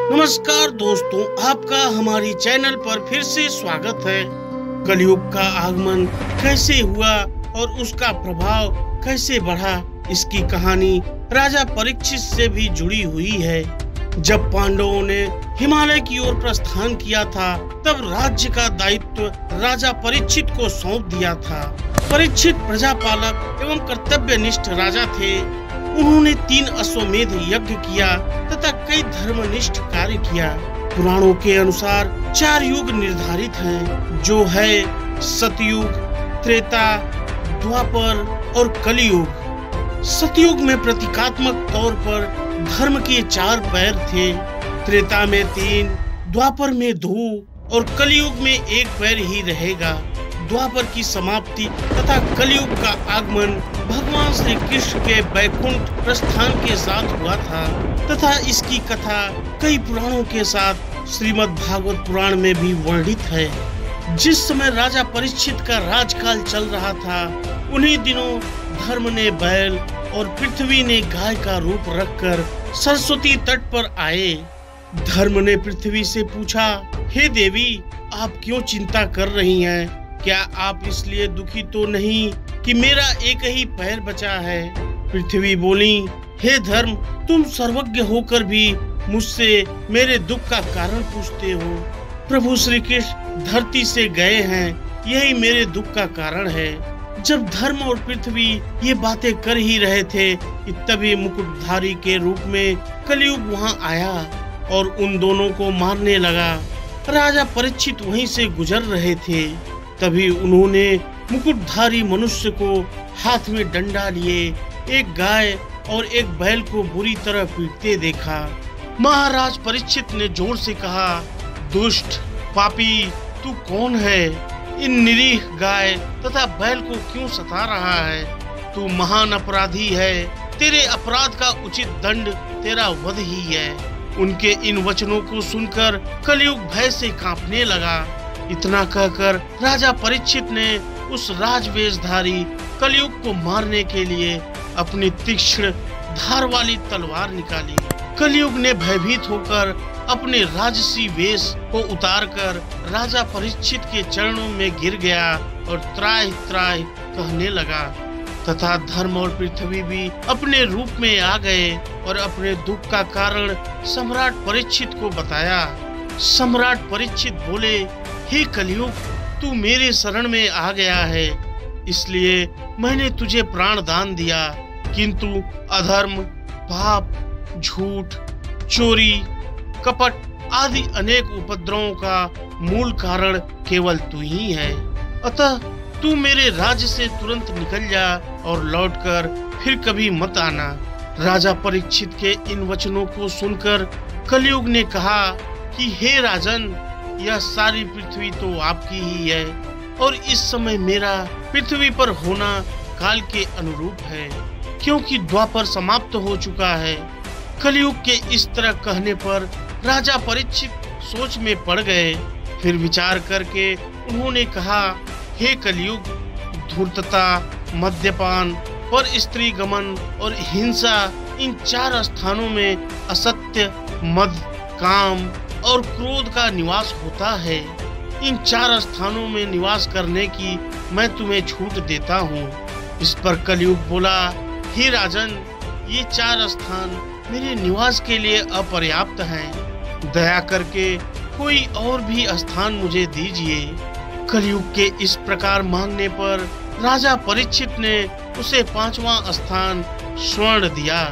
नमस्कार दोस्तों, आपका हमारी चैनल पर फिर से स्वागत है। कलयुग का आगमन कैसे हुआ और उसका प्रभाव कैसे बढ़ा, इसकी कहानी राजा परीक्षित से भी जुड़ी हुई है। जब पांडवों ने हिमालय की ओर प्रस्थान किया था, तब राज्य का दायित्व राजा परीक्षित को सौंप दिया था। परीक्षित प्रजापालक एवं कर्तव्यनिष्ठ राजा थे। उन्होंने 3 अश्वमेध यज्ञ किया तथा कई धर्मनिष्ठ कार्य किया। पुराणों के अनुसार 4 युग निर्धारित हैं, जो है सतयुग, त्रेता, द्वापर और कलियुग। सतयुग में प्रतीकात्मक तौर पर धर्म के 4 पैर थे। त्रेता में 3, द्वापर में 2 और कलियुग में 1 पैर ही रहेगा। द्वापर की समाप्ति तथा कलियुग का आगमन भगवान श्री कृष्ण के वैकुंठ प्रस्थान के साथ हुआ था तथा इसकी कथा कई पुराणों के साथ श्रीमद् भागवत पुराण में भी वर्णित है। जिस समय राजा परीक्षित का राजकाल चल रहा था, उन्हीं दिनों धर्म ने बैल और पृथ्वी ने गाय का रूप रखकर सरस्वती तट पर आए। धर्म ने पृथ्वी से पूछा, हे देवी, आप क्यों चिंता कर रही हैं? क्या आप इसलिए दुखी तो नहीं कि मेरा एक ही पैर बचा है? पृथ्वी बोली, हे धर्म, तुम सर्वज्ञ होकर भी मुझसे मेरे दुख का कारण पूछते हो। प्रभु श्री कृष्ण धरती से गए हैं, यही मेरे दुख का कारण है। जब धर्म और पृथ्वी ये बातें कर ही रहे थे कि तभी मुकुटधारी के रूप में कलयुग वहां आया और उन दोनों को मारने लगा। राजा परीक्षित वहीं से गुजर रहे थे। तभी उन्होंने मुकुटधारी मनुष्य को हाथ में डंडा लिए एक गाय और एक बैल को बुरी तरह पीटते देखा। महाराज परीक्षित ने जोर से कहा, दुष्ट पापी, तू कौन है? इन निरीह गाय तथा बैल को क्यों सता रहा है? तू महान अपराधी है। तेरे अपराध का उचित दंड तेरा वध ही है। उनके इन वचनों को सुनकर कलयुग भय से कांपने लगा। इतना कहकर राजा परीक्षित ने उस राजवेशधारी कलयुग को मारने के लिए अपनी तीक्ष्ण धार वाली तलवार निकाली। कलयुग ने भयभीत होकर अपने राजसी वेश को उतारकर राजा परीक्षित के चरणों में गिर गया और त्राहि त्राहि कहने लगा तथा धर्म और पृथ्वी भी अपने रूप में आ गए और अपने दुख का कारण सम्राट परीक्षित को बताया। सम्राट परीक्षित बोले, हे कलयुग, तू मेरे शरण में आ गया है, इसलिए मैंने तुझे प्राण दान दिया। किंतु अधर्म, पाप, झूठ, चोरी, कपट आदि अनेक उपद्रवों का मूल कारण केवल तू ही है। अतः तू मेरे राज्य से तुरंत निकल जा और लौटकर फिर कभी मत आना। राजा परीक्षित के इन वचनों को सुनकर कलयुग ने कहा कि हे राजन, यह सारी पृथ्वी तो आपकी ही है और इस समय मेरा पृथ्वी पर होना काल के अनुरूप है, क्योंकि द्वापर समाप्त हो चुका है। कलयुग के इस तरह कहने पर राजा परीक्षित सोच में पड़ गए। फिर विचार करके उन्होंने कहा, हे कलयुग, धूर्तता, मद्यपान और स्त्री गमन और हिंसा, इन 4 स्थानों में असत्य, मद, काम और क्रोध का निवास होता है। इन 4 स्थानों में निवास करने की मैं तुम्हें छूट देता हूँ। इस पर कलयुग बोला, हे राजन, ये 4 स्थान मेरे निवास के लिए अपर्याप्त हैं। दया करके कोई और भी स्थान मुझे दीजिए। कलयुग के इस प्रकार मांगने पर राजा परीक्षित ने उसे 5वां स्थान स्वर्ण दिया।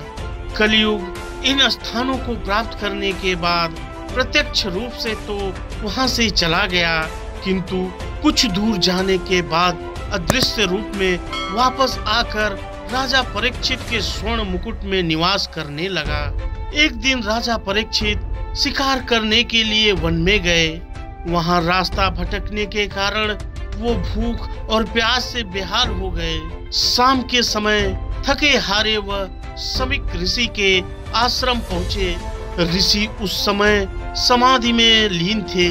कलयुग इन स्थानों को प्राप्त करने के बाद प्रत्यक्ष रूप से तो वहां से चला गया, किंतु कुछ दूर जाने के बाद अदृश्य रूप में वापस आकर राजा परीक्षित के स्वर्ण मुकुट में निवास करने लगा। एक दिन राजा परीक्षित शिकार करने के लिए वन में गए। वहां रास्ता भटकने के कारण वो भूख और प्यास से बेहाल हो गए। शाम के समय थके हारे वह समीक ऋषि के आश्रम पहुँचे। ऋषि उस समय समाधि में लीन थे।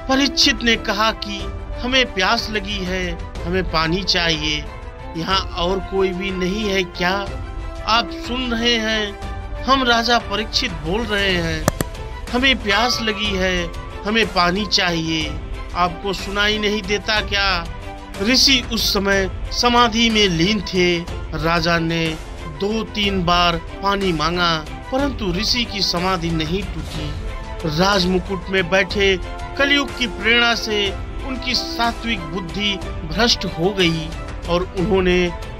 परीक्षित ने कहा कि हमें प्यास लगी है, हमें पानी चाहिए। यहाँ और कोई भी नहीं है क्या? आप सुन रहे हैं, हम राजा परीक्षित बोल रहे हैं। हमें प्यास लगी है, हमें पानी चाहिए, आपको सुनाई नहीं देता क्या? ऋषि उस समय समाधि में लीन थे। राजा ने 2-3 बार पानी मांगा, परंतु ऋषि की समाधि नहीं टूटी। राजमुकुट में बैठे कलयुग की प्रेरणा से उनकी सात्विक बुद्धि भ्रष्ट हो गई और उन्होंने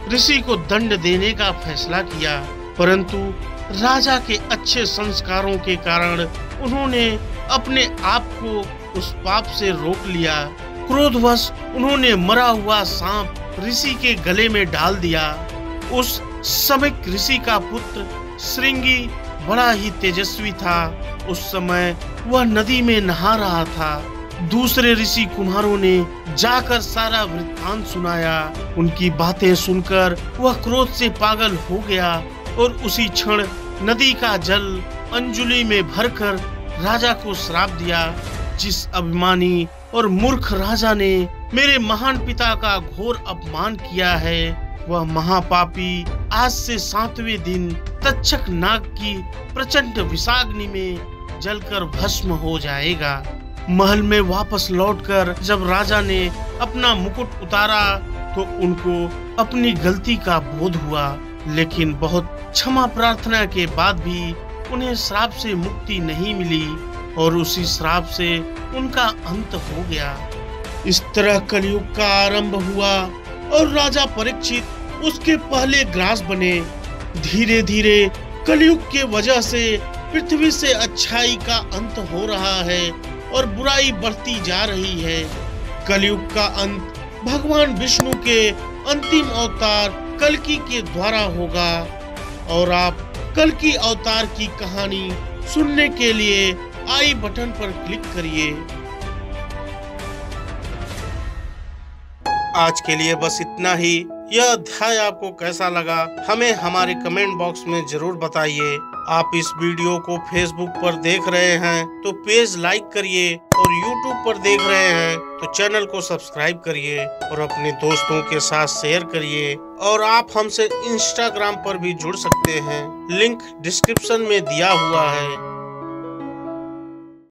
ऋषि को दंड देने का फैसला किया, परंतु राजा के अच्छे संस्कारों के कारण उन्होंने अपने आप को उस पाप से रोक लिया। क्रोधवश उन्होंने मरा हुआ सांप ऋषि के गले में डाल दिया। उस समय ऋषि का पुत्र श्रृंगी बड़ा ही तेजस्वी था। उस समय वह नदी में नहा रहा था। दूसरे ऋषि कुमारों ने जाकर सारा वृत्तांत सुनाया। उनकी बातें सुनकर वह क्रोध से पागल हो गया और उसी क्षण नदी का जल अंजुली में भरकर राजा को श्राप दिया। जिस अभिमानी और मूर्ख राजा ने मेरे महान पिता का घोर अपमान किया है, वह महापापी आज से 7वें दिन तक्षक नाग की प्रचंड विषाग्नि में जलकर भस्म हो जाएगा। महल में वापस लौटकर जब राजा ने अपना मुकुट उतारा तो उनको अपनी गलती का बोध हुआ, लेकिन बहुत क्षमा प्रार्थना के बाद भी उन्हें श्राप से मुक्ति नहीं मिली और उसी श्राप से उनका अंत हो गया। इस तरह कलयुग का आरंभ हुआ और राजा परीक्षित उसके पहले ग्रास बने। धीरे धीरे कलयुग के वजह से पृथ्वी से अच्छाई का अंत हो रहा है और बुराई बढ़ती जा रही है। कलयुग का अंत भगवान विष्णु के अंतिम अवतार कल्कि के द्वारा होगा और आप कल्कि अवतार की कहानी सुनने के लिए आई बटन पर क्लिक करिए। आज के लिए बस इतना ही। यह अध्याय आपको कैसा लगा हमें हमारे कमेंट बॉक्स में जरूर बताइए। आप इस वीडियो को फेसबुक पर देख रहे हैं तो पेज लाइक करिए और यूट्यूब पर देख रहे हैं तो चैनल को सब्सक्राइब करिए और अपने दोस्तों के साथ शेयर करिए। और आप हमसे इंस्टाग्राम पर भी जुड़ सकते हैं, लिंक डिस्क्रिप्शन में दिया हुआ है।